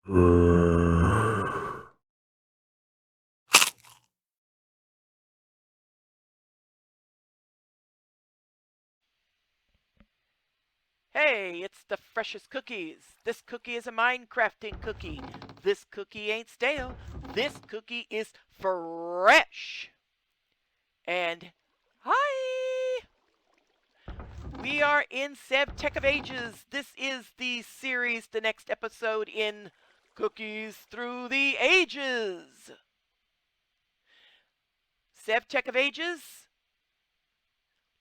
Hey, it's the Freshest Cookies. This cookie is a Minecrafting cookie. This cookie ain't stale. This cookie is fresh. And hi! We are in sevtech of Ages. This is the series, the next episode in Cookies Through the Ages. Sevtech of Ages.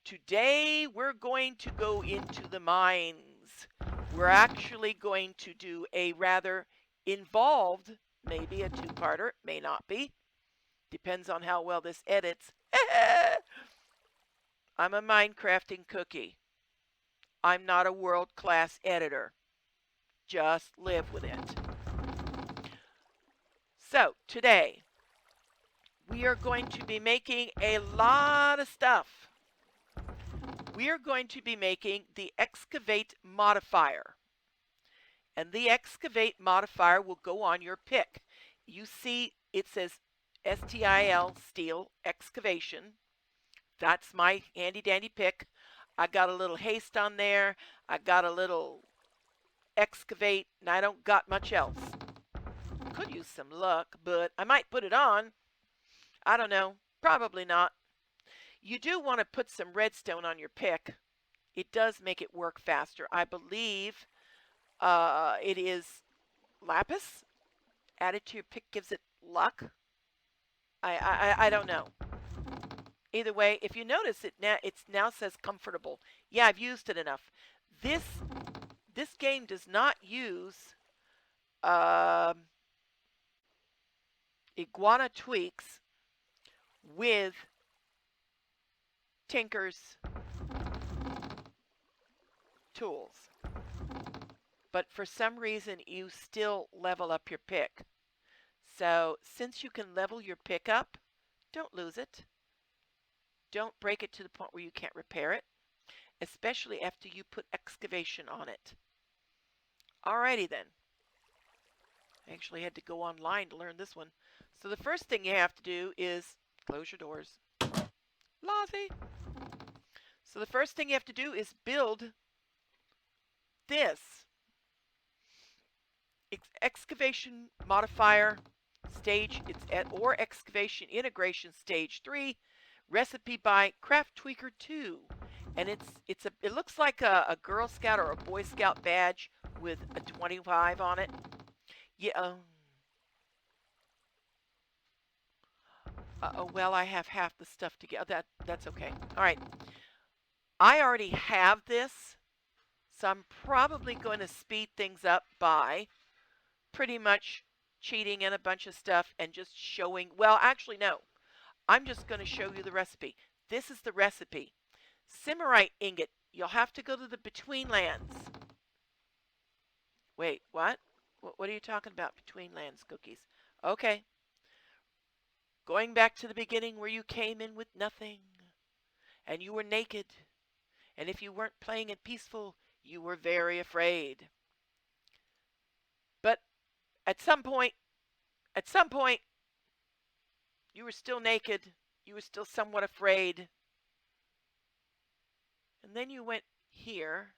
Today we're going to go into the mines. We're actually going to do a rather involved, maybe a two-parter, may not be. Depends on how well this edits. I'm a Minecrafting cookie. I'm not a world-class editor. Just live with it. So, today, we are going to be making a lot of stuff. We are going to be making the Excavate Modifier. And the Excavate Modifier will go on your pick. You see it says STIL, Steel Excavation. That's my handy dandy pick. I got a little haste on there. I got a little excavate, and I don't got much else. Could use some luck, but I might put it on. I don't know. Probably not. You do want to put some redstone on your pick. It does make it work faster. I believe it is lapis. Added to your pick gives it luck. I don't know. Either way, if you notice it now says comfortable. Yeah, I've used it enough. This game does not use iguana tweaks with Tinker's tools. But for some reason, you still level up your pick. So since you can level your pick up, don't lose it. Don't break it to the point where you can't repair it, especially after you put excavation on it. Alrighty then. I actually had to go online to learn this one. So the first thing you have to do is close your doors. Lousy. So the first thing you have to do is build this excavation modifier stage. It's or excavation integration stage 3, recipe by Craft Tweaker 2, and it looks like a Girl Scout or a Boy Scout badge with a 25 on it. Yeah. Well, I have half the stuff together. That's okay. All right. I already have this, so I'm probably going to speed things up by pretty much cheating in a bunch of stuff and just showing. Well, actually, no. I'm just going to show you the recipe. This is the recipe. Simmerite ingot. You'll have to go to the Betweenlands. Wait, what? What are you talking about, Betweenlands cookies? Okay. Going back to the beginning where you came in with nothing. And you were naked. And if you weren't playing it peaceful, you were very afraid. But at some point, you were still naked. You were still somewhat afraid. And then you went here.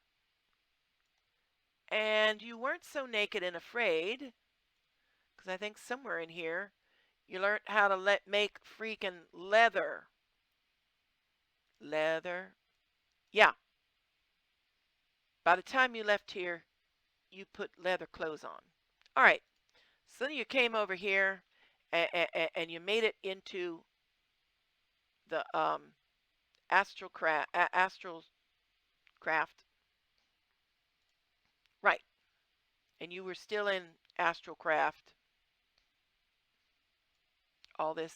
And you weren't so naked and afraid. Because I think somewhere in here, you learned how to make freaking leather. Leather. Yeah. By the time you left here, you put leather clothes on. All right. So then you came over here and you made it into the astral craft. Right. And you were still in astral craft. All this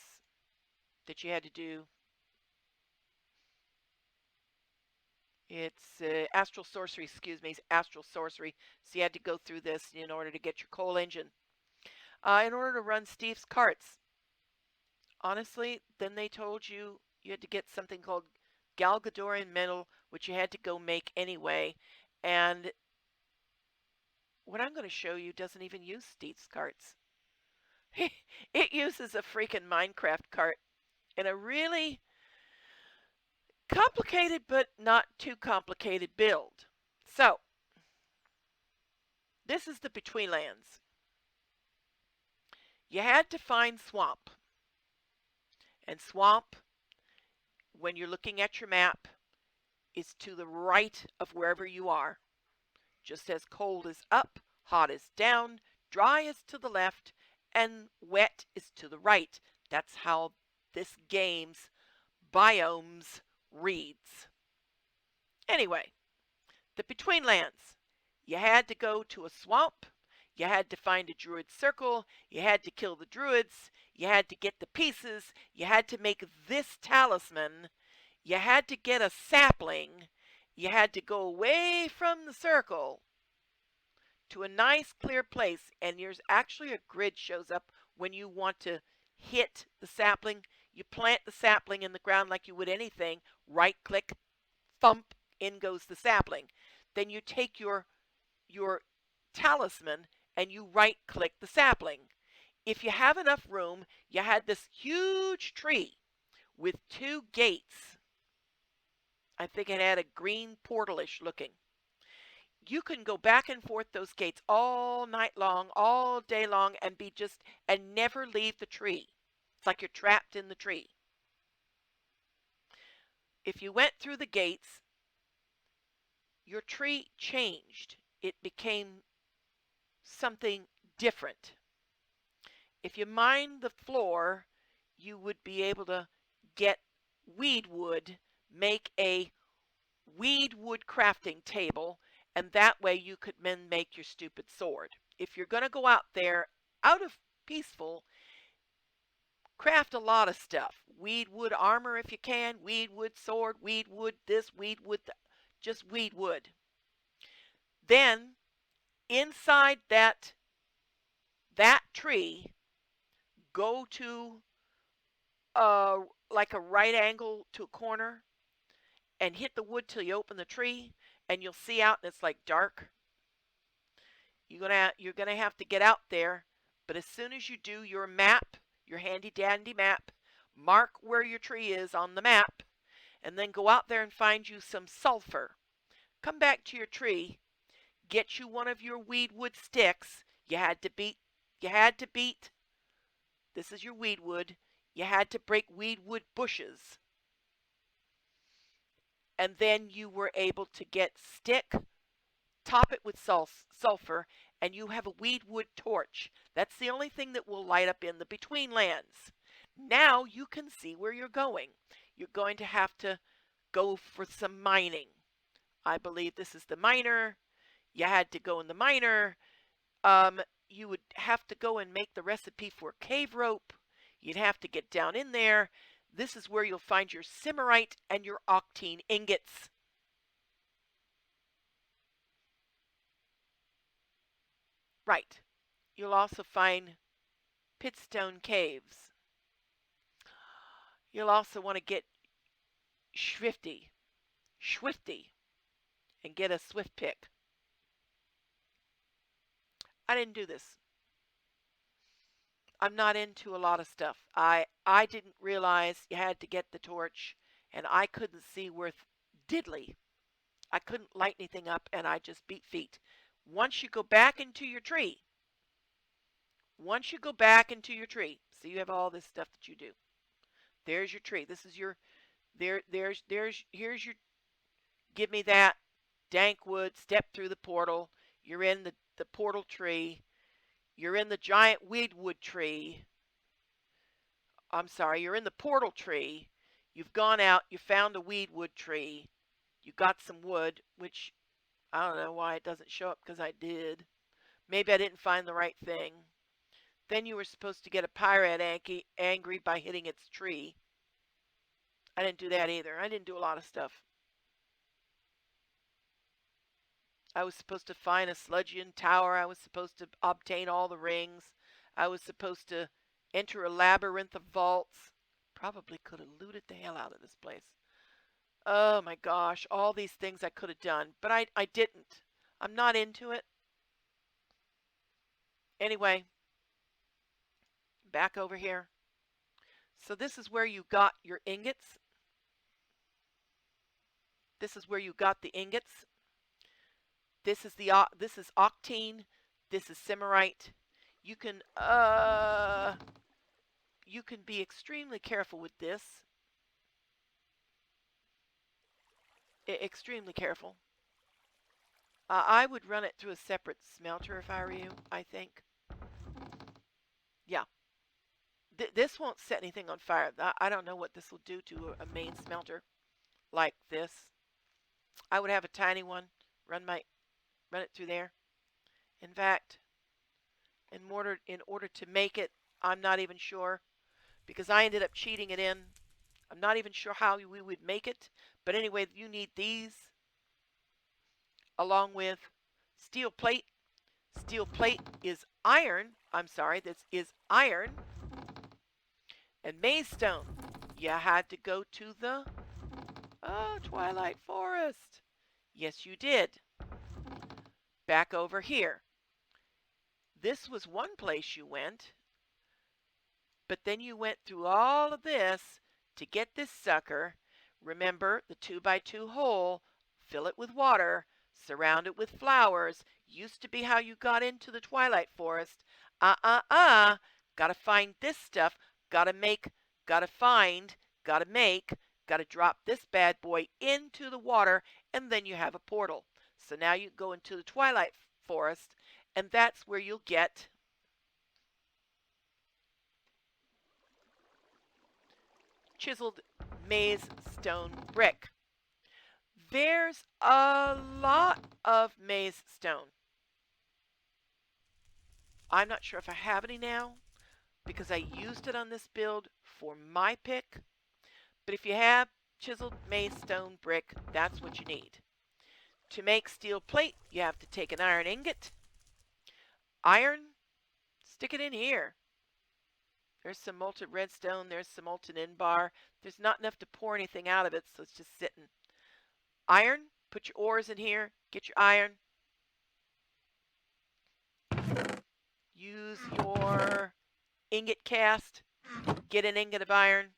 that you had to do. It's astral sorcery, excuse me, astral sorcery. So you had to go through this in order to get your coal engine. In order to run Steve's carts. Honestly, then they told you you had to get something called Galgadorian metal, which you had to go make anyway. And what I'm going to show you doesn't even use Steve's carts. It uses a freaking Minecraft cart in a really complicated but not too complicated build. So, this is the Betweenlands. You had to find swamp. And swamp, when you're looking at your map, is to the right of wherever you are. Just as cold is up, hot is down, dry is to the left, and wet is to the right. That's how this game's biomes reads. Anyway, the Betweenlands. You had to go to a swamp. You had to find a druid circle. You had to kill the druids. You had to get the pieces. You had to make this talisman. You had to get a sapling. You had to go away from the circle to a nice clear place, and there's actually a grid shows up when you want to hit the sapling. You plant the sapling in the ground like you would anything. Right click, thump, in goes the sapling. Then you take your talisman and you right click the sapling. If you have enough room, you had this huge tree with 2 gates. I think it had a green portalish looking. You can go back and forth those gates all night long, all day long, and never leave the tree. It's like you're trapped in the tree. If you went through the gates, your tree changed. It became something different. If you mined the floor, you would be able to get weed wood, make a weed wood crafting table, and that way you could then make your stupid sword. If you're going to go out there, out of peaceful, craft a lot of stuff. Weed wood armor if you can, weed wood sword, weed wood this, weed wood that, just weed wood. Then, inside that tree, go to like a right angle to a corner and hit the wood till you open the tree, and you'll see out and it's like dark. You're gonna have to get out there, but as soon as you do your map, your handy dandy map, mark where your tree is on the map, and then go out there and find you some sulfur. Come back to your tree, get you one of your weed wood sticks. You had to beat, this is your weed wood, you had to break weed wood bushes. And then you were able to get stick, top it with sulfur, and you have a weed wood torch. That's the only thing that will light up in the Betweenlands. Now you can see where you're going. You're going to have to go for some mining. I believe this is the miner. You had to go in the miner. You would have to go and make the recipe for cave rope. You'd have to get down in there. This is where you'll find your simmerite and your octine ingots. Right. You'll also find pitstone caves. You'll also want to get swifty, and get a swift pick. I didn't do this. I'm not into a lot of stuff. I didn't realize you had to get the torch, and I couldn't see worth diddly. I couldn't light anything up, and I just beat feet. Once you go back into your tree, so you have all this stuff that you do. There's your tree. This is your, here's your, give me that, dank wood, step through the portal. You're in the portal tree. You're in the giant weedwood tree. I'm sorry, you're in the portal tree. You've gone out, you found a weedwood tree. You got some wood, which I don't know why it doesn't show up, because I did. Maybe I didn't find the right thing. Then you were supposed to get a pirate angry by hitting its tree. I didn't do that either. I didn't do a lot of stuff. I was supposed to find a Sludgian tower. I was supposed to obtain all the rings. I was supposed to enter a labyrinth of vaults. Probably could have looted the hell out of this place. Oh my gosh, all these things I could have done, but I didn't. I'm not into it. Anyway, back over here. So this is where you got your ingots. This is where you got the ingots. This is octene. This is simerite. You can be extremely careful with this. Extremely careful. I would run it through a separate smelter if I were you, I think. Yeah. This won't set anything on fire. I don't know what this will do to a main smelter like this. I would have a tiny one. Run it through there. In fact, in order to make it, I'm not even sure, because I ended up cheating it in. I'm not even sure how we would make it. But anyway, you need these along with steel plate. Steel plate is iron. I'm sorry, this is iron. And maize stone. You had to go to the Twilight Forest. Yes, you did. Back over here. This was one place you went. But then you went through all of this to get this sucker. Remember, the 2x2 hole, fill it with water, surround it with flowers. Used to be how you got into the Twilight Forest. Gotta find this stuff. Gotta make, gotta find, gotta make, gotta drop this bad boy into the water, and then you have a portal. So now you go into the Twilight Forest, and that's where you'll get chiseled maize stone brick. There's a lot of maize stone. I'm not sure if I have any now because I used it on this build for my pick. But if you have chiseled maize stone brick, that's what you need. To make steel plate, you have to take an iron ingot. Iron, stick it in here. There's some molten redstone. There's some molten inbar. There's not enough to pour anything out of it, so it's just sitting. Iron, put your ores in here. Get your iron. Use your ingot cast. Get an ingot of iron.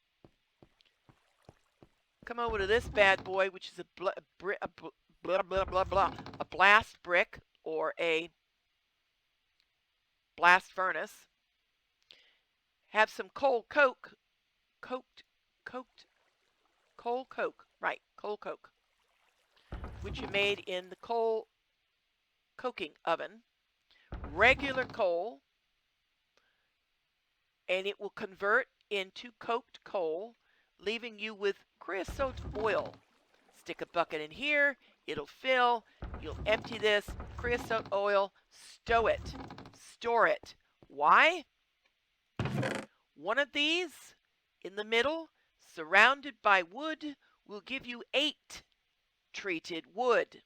Come over to this bad boy, which is a blast brick or a blast furnace. Have some coal coke, coal coke, which you made in the coal coking oven. Regular coal, and it will convert into coked coal, leaving you with creosote oil. Stick a bucket in here, it'll fill, you'll empty this, creosote oil, stow it, store it. Why? One of these in the middle, surrounded by wood, will give you 8 treated wood.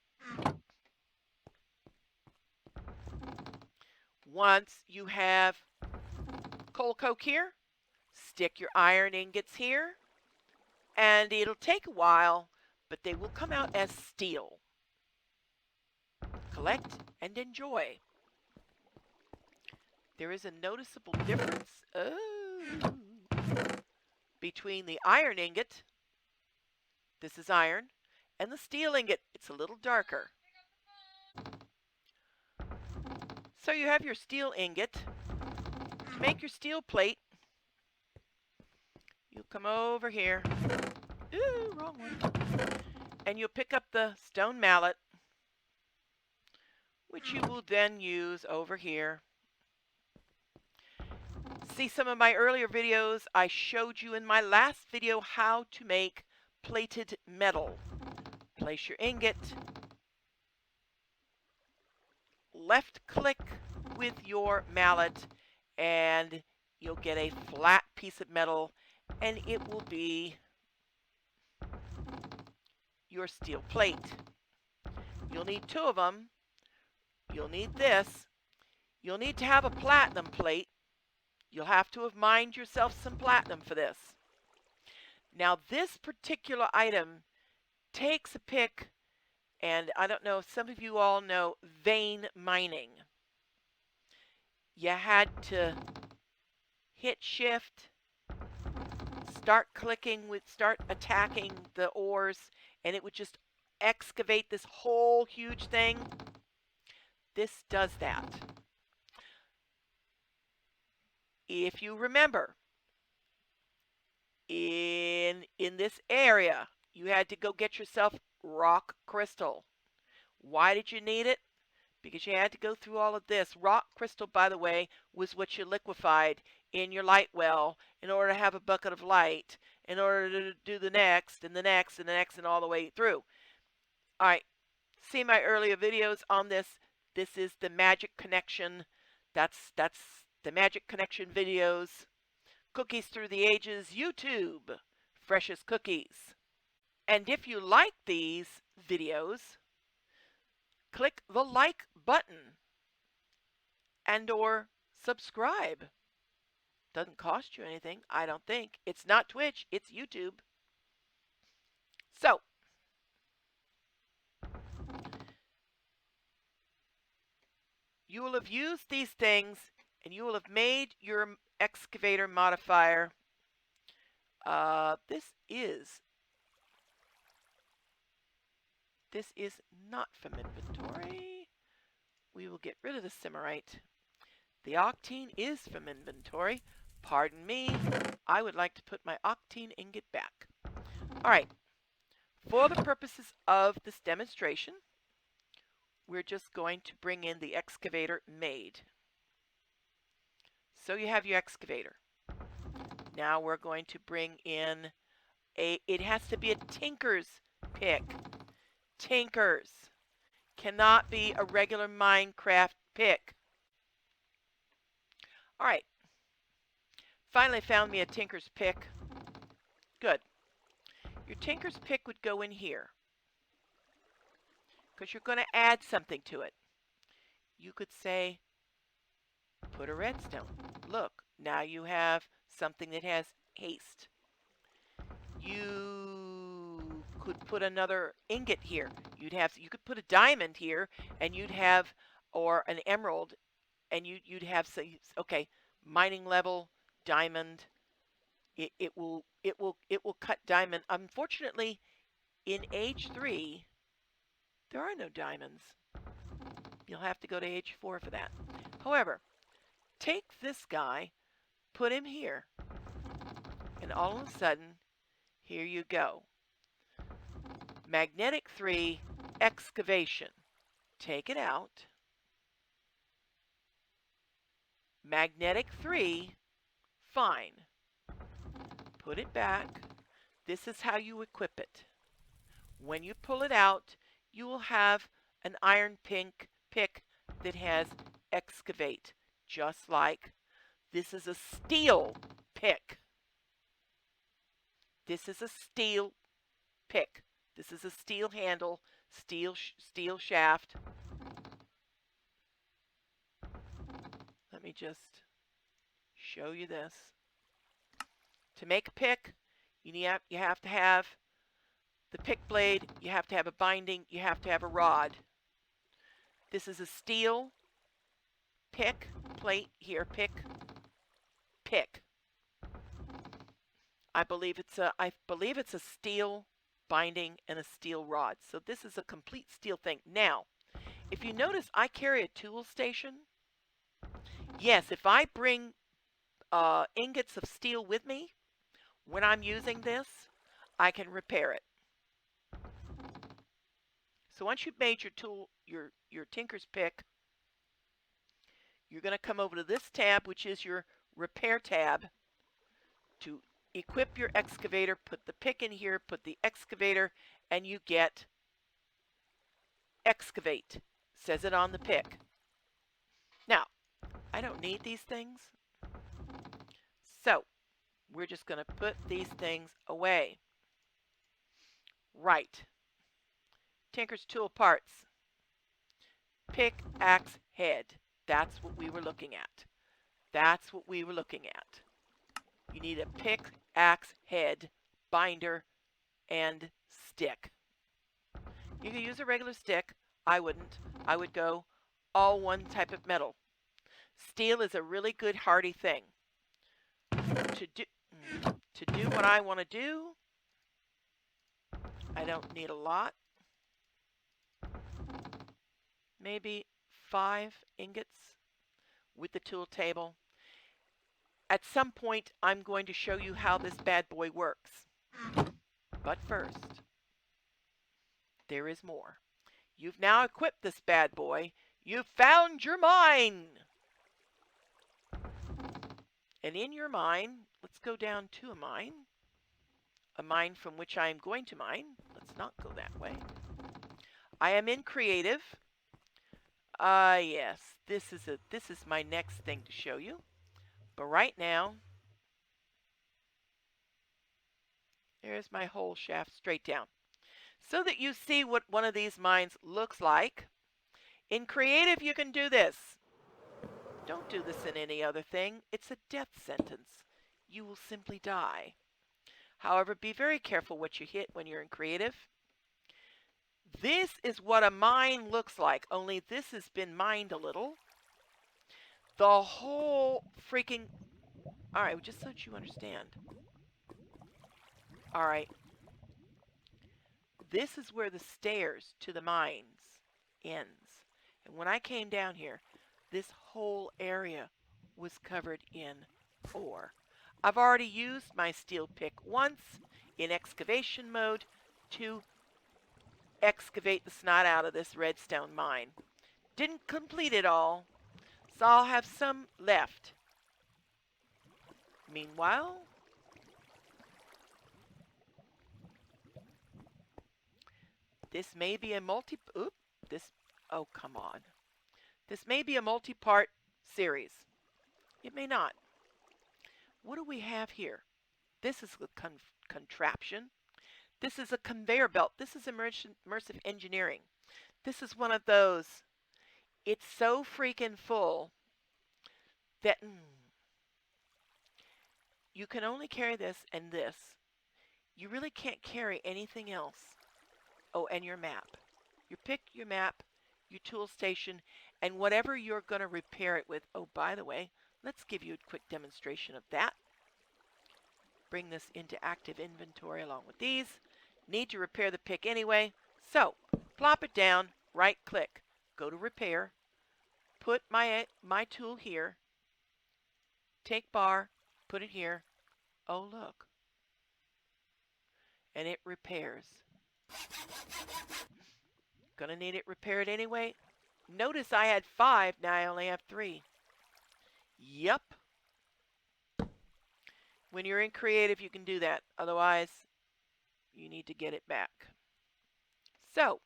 Once you have coal coke here, stick your iron ingots here, and it'll take a while, but they will come out as steel. Collect and enjoy. There is a noticeable difference between the iron ingot, this is iron, and the steel ingot. It's a little darker. So you have your steel ingot. To make your steel plate, you'll come over here. Ooh, wrong one. And you'll pick up the stone mallet, which you will then use over here. See some of my earlier videos. I showed you in my last video how to make plated metal. Place your ingot. Left click with your mallet and you'll get a flat piece of metal, and it will be your steel plate. You'll need 2 of them. You'll need this. You'll need to have a platinum plate. You'll have to have mined yourself some platinum for this. Now this particular item takes a pick, and I don't know, some of you all know vein mining. you had to hit shift, start attacking the ores, and it would just excavate this whole huge thing. This does that. If you remember, in this area, you had to go get yourself rock crystal. Why did you need it? Because you had to go through all of this. Rock crystal, by the way, was what you liquefied in your light well in order to have a bucket of light, in order to do the next, and the next, and the next, and all the way through. All right, see my earlier videos on this. This is the magic connection. That's the magic connection videos. Cookies Through the Ages, YouTube, Freshest Cookies. And if you like these videos, click the like button and/or subscribe. Doesn't cost you anything, I don't think. It's not Twitch, it's YouTube. So, you will have used these things and you will have made your excavator modifier. This is not from inventory. We will get rid of the Simmerite. The octene is from inventory. Pardon me. I would like to put my octene ingot back. All right. For the purposes of this demonstration, we're just going to bring in the excavator made. So you have your excavator. Now we're going to bring in it has to be a tinker's pick. Tinkers. Cannot be a regular Minecraft pick. All right. Finally found me a tinker's pick. Good. Your tinker's pick would go in here, because you're going to add something to it. You could say, put a redstone. Look, now you have something that has haste. You could put another ingot here. You could put a diamond here, and you'd have, or an emerald, and you'd have, okay, mining level, diamond. It will cut diamond. Unfortunately, in age 3, there are no diamonds. You'll have to go to age 4 for that. However, take this guy, put him here, and all of a sudden, here you go. Magnetic 3, excavation. Take it out. Magnetic 3, fine. Put it back. This is how you equip it. When you pull it out, you will have an iron pink pick that has excavate, just like this is a steel pick. This is a steel pick. This is a steel handle, steel shaft. Let me just show you this. To make a pick, you have to have the pick blade, you have to have a binding, you have to have a rod. This is a steel pick plate here, pick. I believe it's a steel binding and a steel rod. So this is a complete steel thing. Now, if you notice, I carry a tool station. Yes, if I bring ingots of steel with me, when I'm using this, I can repair it. So once you've made your tool, your tinker's pick, you're going to come over to this tab, which is your repair tab, to equip your excavator, put the pick in here, put the excavator, and you get excavate. Says it on the pick. Now, I don't need these things, so we're just going to put these things away. Right. Tinker's tool parts. Pickaxe head. That's what we were looking at. That's what we were looking at. You need a pickaxe head, binder, and stick. You can use a regular stick. I wouldn't. I would go all one type of metal. Steel is a really good hardy thing. To do what I want to do, I don't need a lot. Maybe 5 ingots with the tool table. At some point, I'm going to show you how this bad boy works. But first, there is more. You've now equipped this bad boy. You've found your mine. And in your mine, let's go down to a mine from which I am going to mine. Let's not go that way. I am in creative. Yes, this is my next thing to show you. But right now, there's my whole shaft straight down. So that you see what one of these mines looks like. In creative, you can do this. Don't do this in any other thing. It's a death sentence. You will simply die. However, be very careful what you hit when you're in creative. This is what a mine looks like, only this has been mined a little. The whole freaking... Alright, just so that you understand. Alright. This is where the stairs to the mines ends. And when I came down here, this whole area was covered in ore. I've already used my steel pick once in excavation mode to excavate the snot out of this redstone mine. Didn't complete it all, so I'll have some left. Meanwhile, this may be a oh, come on. This may be a multi-part series. It may not. What do we have here? This is a contraption. This is a conveyor belt. This is immersive engineering. This is one of those. It's so freaking full that you can only carry this and this. You really can't carry anything else. Oh, and your map. Your pick, your map, your tool station, and whatever you're going to repair it with. Oh, by the way, let's give you a quick demonstration of that. Bring this into active inventory along with these. Need to repair the pick anyway. So, plop it down, right click, go to repair, put my tool here, take bar, put it here. Oh, look. And it repairs. Gonna need it repaired anyway. Notice I had 5, now I only have 3. Yep. When you're in creative, you can do that. Otherwise, you need to get it back. So,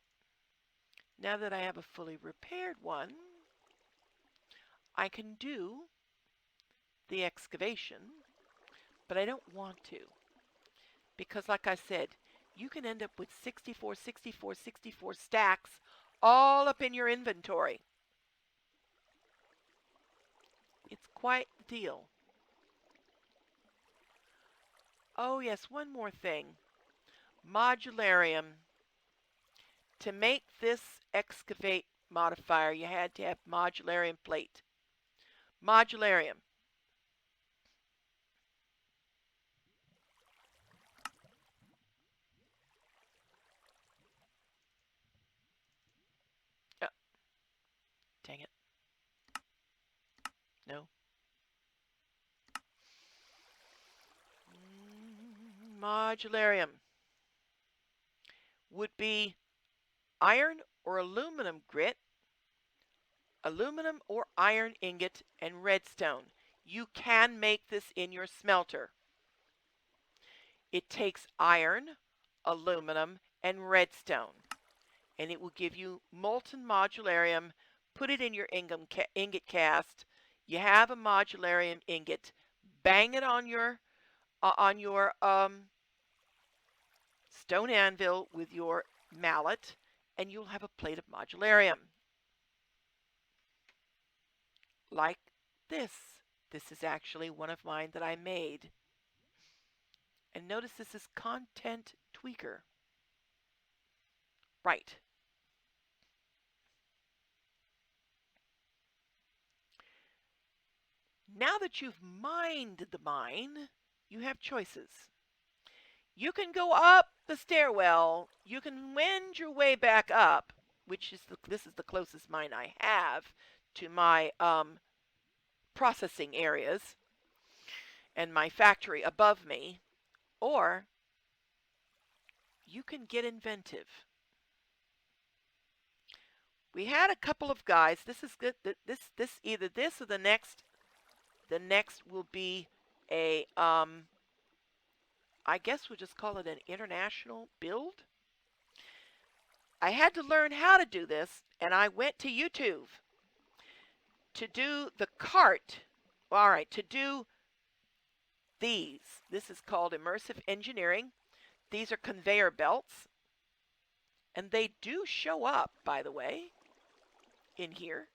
now that I have a fully repaired one, I can do the excavation, but I don't want to. Because like I said, you can end up with 64 stacks all up in your inventory. It's quite the deal. Oh yes, one more thing. Modularium. To make this Excavate Modifier, you had to have Modularium plate. Modularium. Oh. Dang it. No. Modularium would be iron or aluminum grit, aluminum or iron ingot, and redstone. You can make this in your smelter. It takes iron, aluminum, and redstone, and it will give you molten modularium. Put it in your ingot cast. You have a modularium ingot. Bang it on your stone anvil with your mallet, and you'll have a plate of modularium. Like this. This is actually one of mine that I made. And notice this is content tweaker. Right. Now that you've mined the mine, you have choices. You can go up the stairwell. You can wend your way back up, which is this is the closest mine I have to my processing areas and my factory above me, or you can get inventive. We had a couple of guys. This is good. This either this or the next. The next will be a I guess we'll just call it an international build. I had to learn how to do this, and I went to YouTube to do the cart. All right, to do these. This is called Immersive Engineering. These are conveyor belts, and they do show up, by the way, in here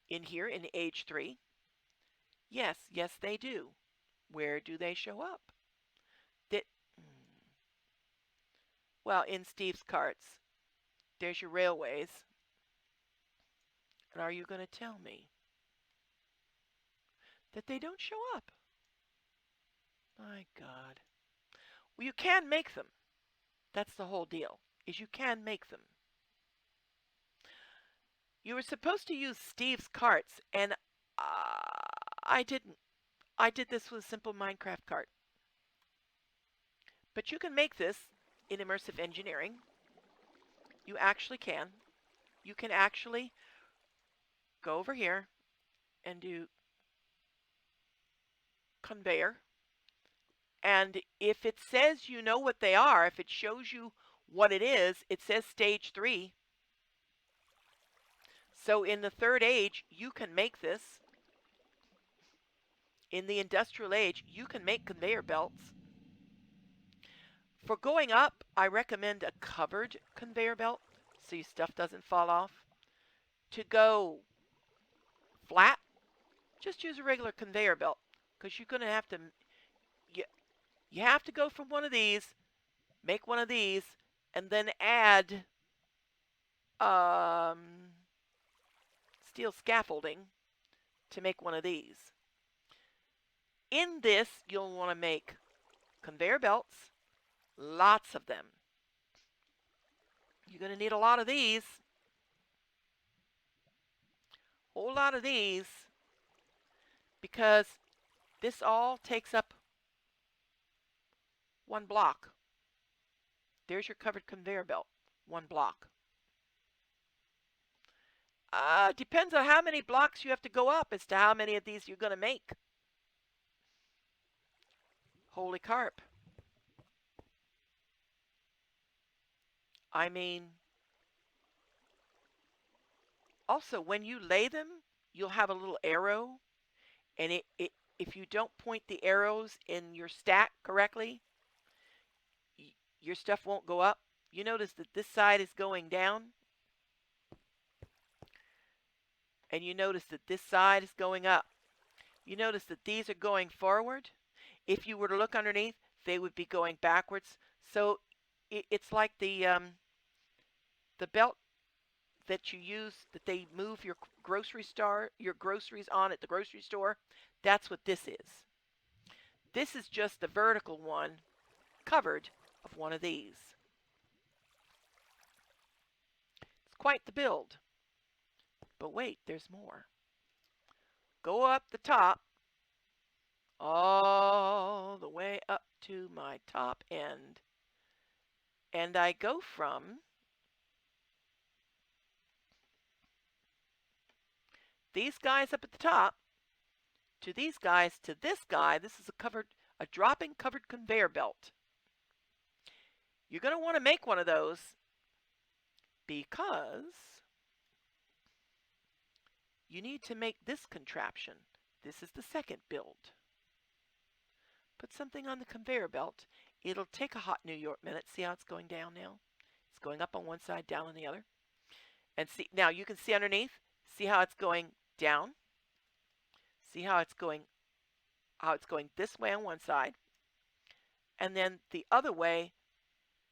in age 3. Yes, they do. Where do they show up? Well, in Steve's carts. There's your railways. And are you going to tell me that they don't show up? My God. Well, you can make them. That's the whole deal, is you can make them. You were supposed to use Steve's carts, and I didn't. I did this with a simple Minecraft cart. But you can make this in Immersive Engineering. You actually can. You can actually go over here and do conveyor. And if it says you know what they are, if it shows you what it is, it says stage 3. So in the third age, you can make this. In the industrial age, you can make conveyor belts. For going up, I recommend a covered conveyor belt so your stuff doesn't fall off. To go flat, just use a regular conveyor belt, because you're going to have to, you have to go from one of these, make one of these, and then add steel scaffolding to make one of these. In this, you'll want to make conveyor belts, lots of them. You're going to need a lot of these. Whole lot of these, because this all takes up one block. There's your covered conveyor belt, one block. Depends on how many blocks you have to go up as to how many of these you're going to make. Holy carp. I mean, also when you lay them, you'll have a little arrow, and if you don't point the arrows in your stack correctly, your stuff won't go up. You notice that this side is going down, and you notice that this side is going up. You notice that these are going forward. If you were to look underneath, they would be going backwards. So it's like the belt that you use, that they move your groceries on at the grocery store. That's what this is. This is just the vertical one covered of one of these. It's quite the build. But wait, there's more. Go up the top, all the way up to my top end, and I go from these guys up at the top to these guys to this guy. This is a drop-in covered conveyor belt. You're going to want to make one of those because you need to make this contraption. This is the second build. Put something on the conveyor belt. It'll take a hot New York minute. See how it's going down now? It's going up on one side, down on the other. And see, now you can see underneath. See how it's going down? See how it's going this way on one side, and then the other way.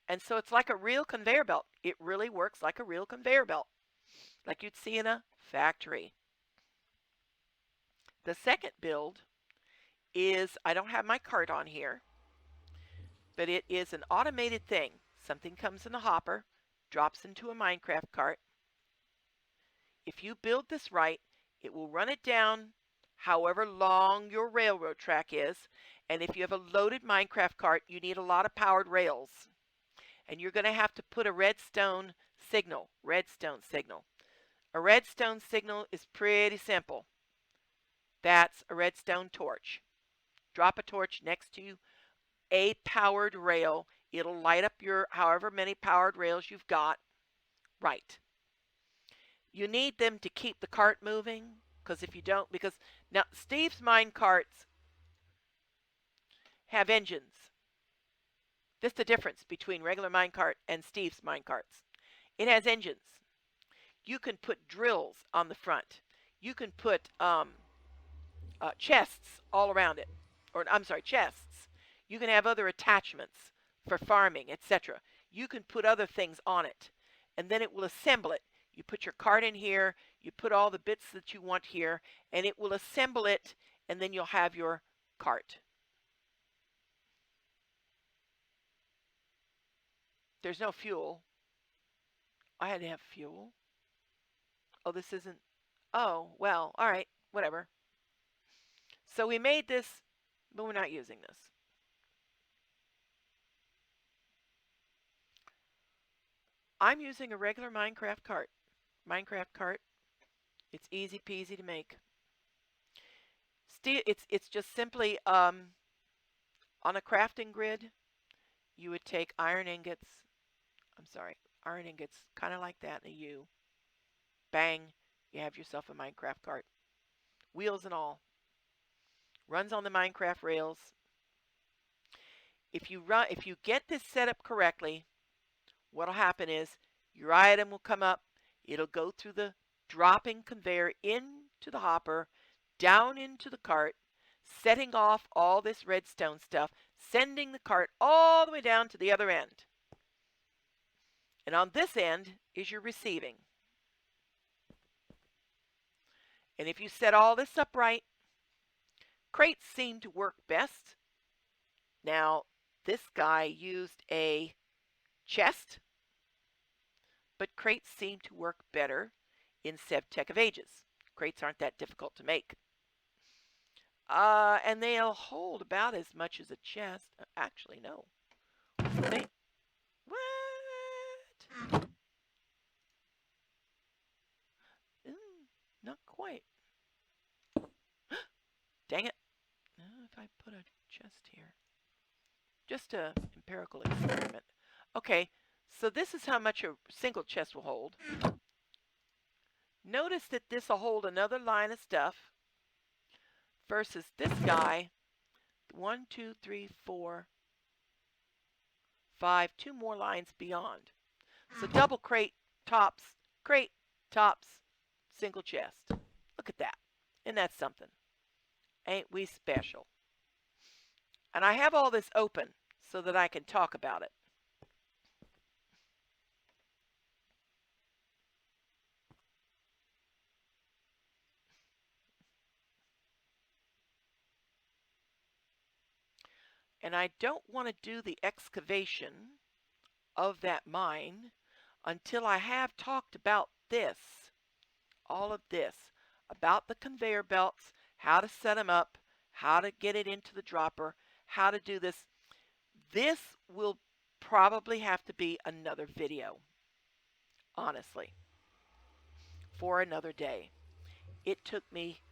And so it's like a real conveyor belt. It really works like a real conveyor belt, like you'd see in a factory. The second build is, I don't have my cart on here, but it is an automated thing. Something comes in a hopper, drops into a Minecraft cart. If you build this right, it will run it down however long your railroad track is. And if you have a loaded Minecraft cart, you need a lot of powered rails. And you're going to have to put a redstone signal. A redstone signal is pretty simple. That's a redstone torch. Drop a torch next to a powered rail. It'll light up your however many powered rails you've got. Right. You need them to keep the cart moving, because if you don't, because now Steve's mine carts have engines. That's the difference between regular minecart and Steve's minecarts. It has engines. You can put drills on the front. You can put chests all around it. Or, I'm sorry, chests. You can have other attachments for farming, etc. You can put other things on it. And then it will assemble it. You put your cart in here. You put all the bits that you want here. And it will assemble it. And then you'll have your cart. There's no fuel. I had to have fuel. Oh, this isn't. Oh, well, all right, whatever. So we made this, but we're not using this. I'm using a regular Minecraft cart. It's easy peasy to make. It's just simply on a crafting grid. You would take iron ingots. Iron ingots, kind of like that in a U. Bang, you have yourself a Minecraft cart. Wheels and all. Runs on the Minecraft rails. If you get this set up correctly, what'll happen is your item will come up. It'll go through the dropping conveyor into the hopper, down into the cart, setting off all this redstone stuff, sending the cart all the way down to the other end. And on this end is your receiving. And if you set all this up right, crates seem to work best. Now, this guy used a chest, but crates seem to work better in sevtech of Ages. Crates aren't that difficult to make. And they'll hold about as much as a chest. Actually, no. What? Not quite. Dang it. If I put a chest here. Just an empirical experiment. Okay, so this is how much a single chest will hold. Notice that this will hold another line of stuff versus this guy. 1, 2, 3, 4, 5, 2 more lines beyond. So double crate, tops, single chest. Look at that. Isn't that something? Ain't we special? And I have all this open so that I can talk about it. And I don't want to do the excavation of that mine until I have talked about this, all of this, about the conveyor belts, how to set them up, how to get it into the dropper, how to do this. This will probably have to be another video, honestly, for another day. It took me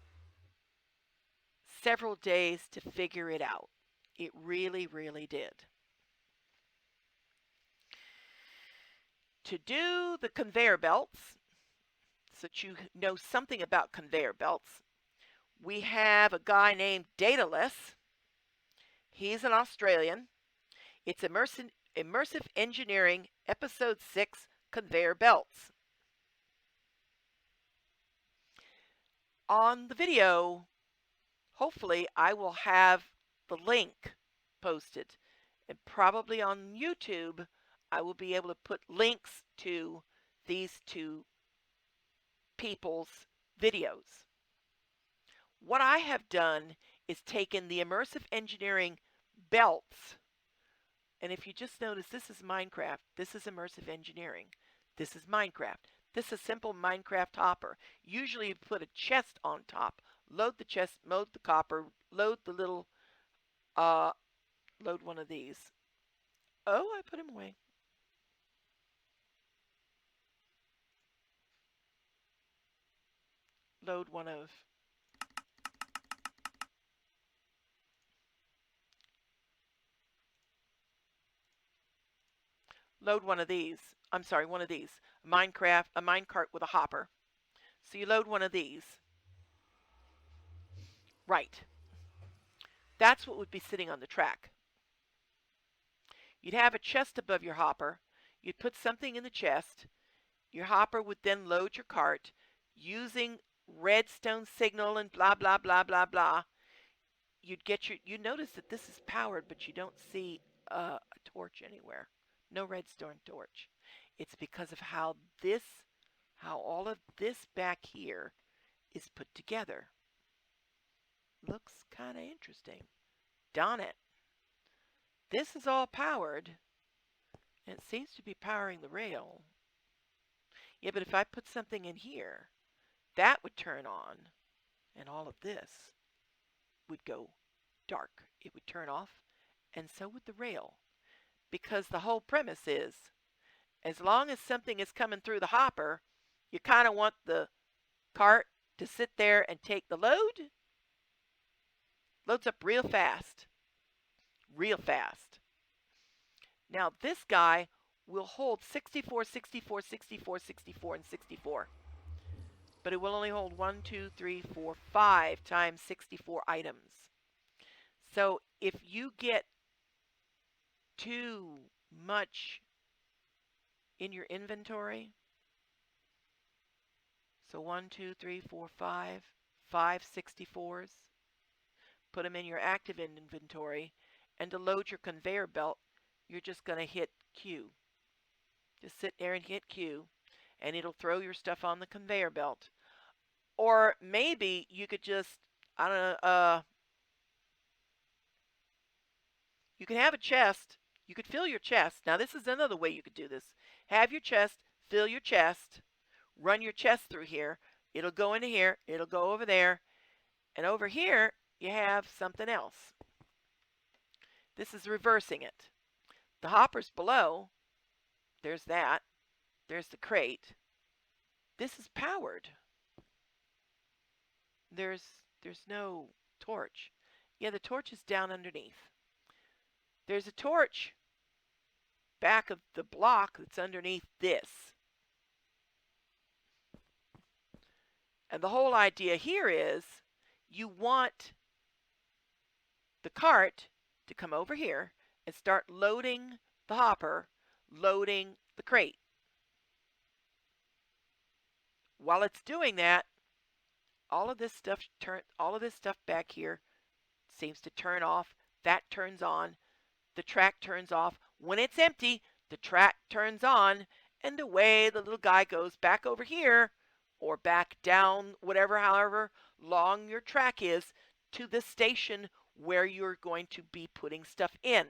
several days to figure it out. It really, really did. To do the conveyor belts, so that you know something about conveyor belts, we have a guy named Daedalus. He's an Australian. It's Immersive Engineering, Episode 6, Conveyor Belts. On the video, hopefully I will have the link posted. And probably on YouTube, I will be able to put links to these two people's videos. What I have done is taken the Immersive Engineering belts, and if you just notice, this is Minecraft, this is Immersive Engineering, this is Minecraft. This is a simple Minecraft hopper. Usually you put a chest on top, load the chest, load the copper, load the little, load one of these. Oh, I put him away. Load one of, load one of these. I'm sorry, one of these. A minecart with a hopper. So you load one of these. Right. That's what would be sitting on the track. You'd have a chest above your hopper. You'd put something in the chest. Your hopper would then load your cart using redstone signal and blah, blah, blah, blah, blah. You'd get your, you notice that this is powered, but you don't see a torch anywhere. No redstone torch. It's because of how all of this back here is put together. Looks kind of interesting. Darn it. This is all powered, and it seems to be powering the rail. Yeah, but if I put something in here, that would turn on, and all of this would go dark. It would turn off, and so would the rail. Because the whole premise is, as long as something is coming through the hopper, you kind of want the cart to sit there and take the load. Loads up real fast. Real fast. Now this guy will hold 64, 64, 64, 64, and 64. But it will only hold 1, 2, 3, 4, 5 times 64 items. So if you get too much in your inventory, so 1, 2, 3, 4, 5 64s, put them in your active inventory, and to load your conveyor belt, you're just going to hit Q. Just sit there and hit Q, and it'll throw your stuff on the conveyor belt. Or maybe you could just, I don't know, you can have a chest. You could fill your chest. Now this is another way you could do this. Have your chest, fill your chest, run your chest through here. It'll go into here, it'll go over there, and over here you have something else. This is reversing it. The hopper's below. There's that. There's the crate. This is powered. There's no torch. Yeah, the torch is down underneath. There's a torch back of the block that's underneath this. And the whole idea here is you want the cart to come over here and start loading the hopper, loading the crate. While it's doing that, all of this stuff back here seems to turn off. That turns on. The track turns off. When it's empty, the track turns on, and away the little guy goes back over here, or back down, however long your track is, to the station where you're going to be putting stuff in.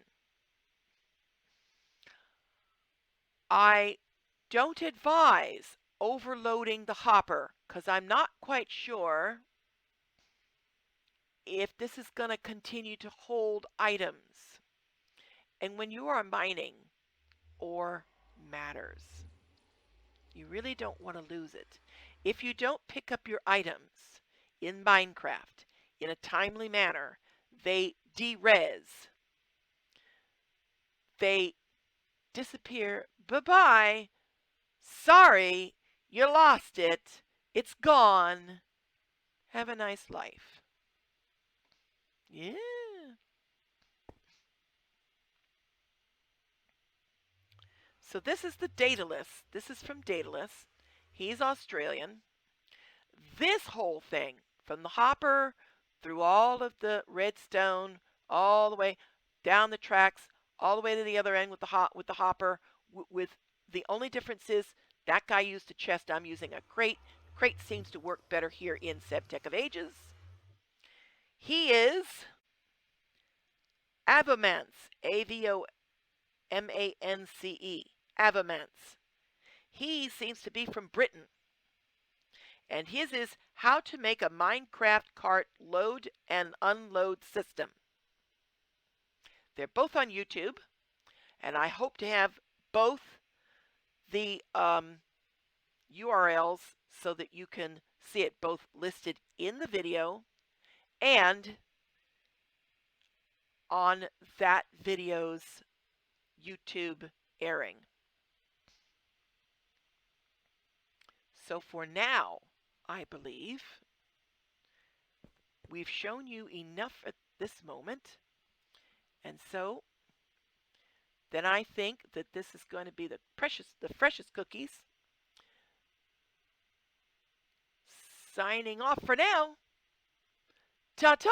I don't advise overloading the hopper because I'm not quite sure if this is going to continue to hold items. And when you are mining ore matters, you really don't want to lose it. If you don't pick up your items in Minecraft in a timely manner, they de-res. They disappear. Bye-bye. Sorry, you lost it. It's gone. Have a nice life. Yeah. So this is the Daedalus. This is from Daedalus. He's Australian. This whole thing, from the hopper through all of the redstone, all the way down the tracks, all the way to the other end with the hopper. With the only difference is that guy used a chest. I'm using a crate. Crate seems to work better here in sevtech of Ages. He is Avomance, Avomance, Avomance. He seems to be from Britain. And his is how to make a Minecraft cart load and unload system. They're both on YouTube, and I hope to have both the URLs so that you can see it both listed in the video and on that video's YouTube airing. So for now, I believe we've shown you enough at this moment. And so then I think that this is going to be the freshest cookies. Signing off for now. Ta-ta!